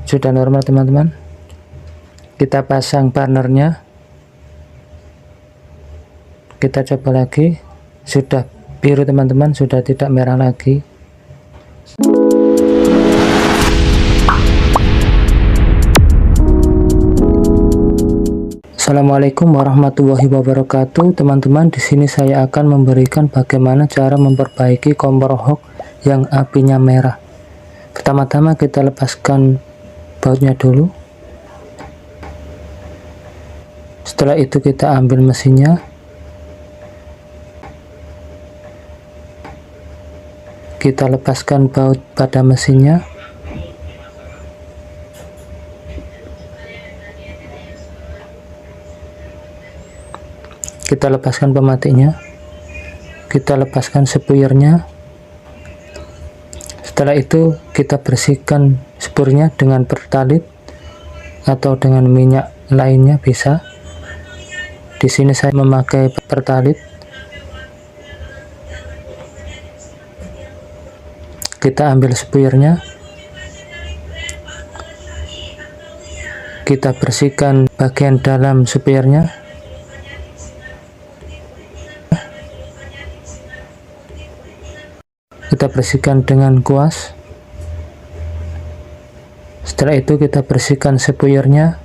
Sudah normal teman-teman. Kita pasang partnernya. Kita coba lagi. Sudah biru teman-teman, sudah tidak merah lagi. Assalamualaikum warahmatullahi wabarakatuh. Teman-teman, di sini saya akan memberikan bagaimana cara memperbaiki kompor hook yang apinya merah. Pertama-tama kita lepaskan bautnya dulu. Setelah itu kita ambil mesinnya. Kita lepaskan baut pada mesinnya. Kita lepaskan pematinya. Kita lepaskan spuyernya. Setelah itu kita bersihkan spurnya dengan pertalit atau dengan minyak lainnya bisa. Di sini saya memakai pertalit. Kita ambil spuyernya. Kita bersihkan bagian dalam spuyernya. Kita bersihkan dengan kuas. Setelah itu kita bersihkan spuyernya.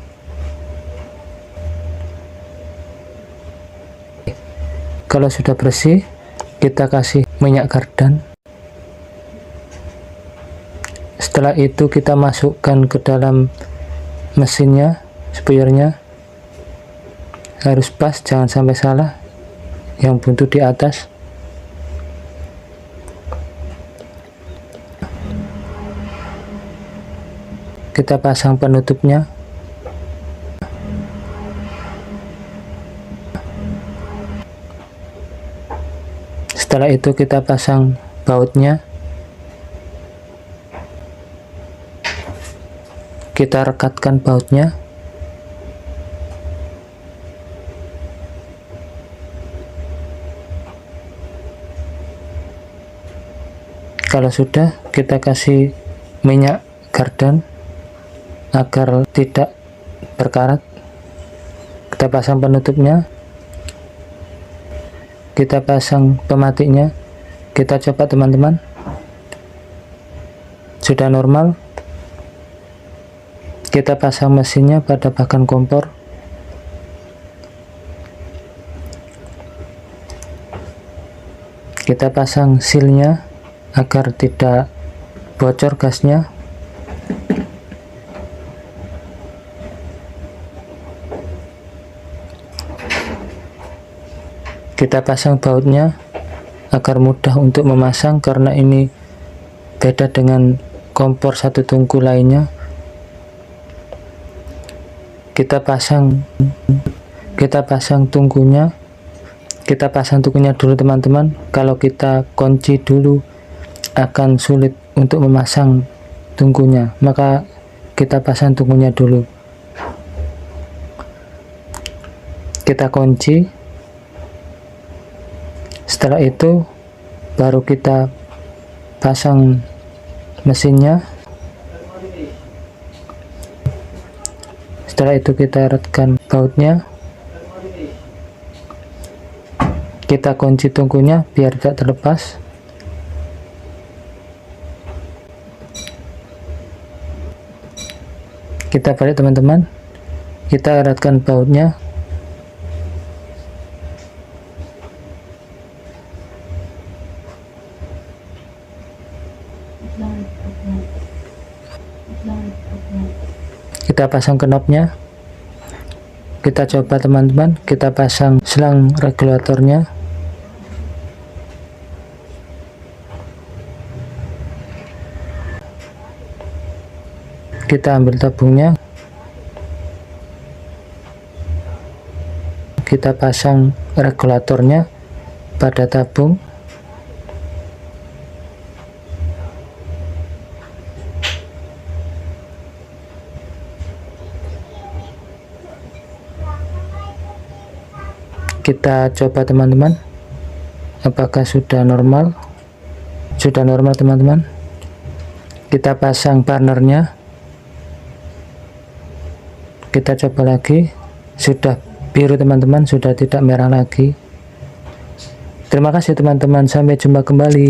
Kalau sudah bersih, kita kasih minyak gardan. Setelah itu kita masukkan ke dalam mesinnya, spuyernya. Harus pas, jangan sampai salah. Yang buntu di atas. Kita pasang penutupnya. Setelah itu kita pasang bautnya. Kita rekatkan bautnya. Kalau sudah, kita kasih minyak gardan agar tidak berkarat. Kita pasang penutupnya. Kita pasang pematinya. Kita coba teman-teman. Sudah normal. Kita pasang mesinnya pada bagan kompor. Kita pasang sealnya agar tidak bocor gasnya. Kita pasang bautnya agar mudah untuk memasang, karena ini beda dengan kompor satu tungku lainnya. Kita pasang tungkunya. Kita pasang tungkunya dulu teman-teman. Kalau kita kunci dulu akan sulit untuk memasang tungkunya, maka kita pasang tungkunya dulu. Kita kunci. Setelah itu baru kita pasang mesinnya. Setelah itu kita eratkan bautnya. Kita kunci tungkunya biar tidak terlepas. Kita balik teman-teman. Kita eratkan bautnya. Kita pasang knopnya. Kita coba teman-teman. Kita pasang selang regulatornya. Kita ambil tabungnya. Kita pasang regulatornya pada tabung. Kita coba teman-teman, apakah sudah normal. Sudah normal teman-teman. Kita pasang partnernya. Kita coba lagi, sudah biru teman-teman, sudah tidak merah lagi. Terima kasih teman-teman, sampai jumpa kembali.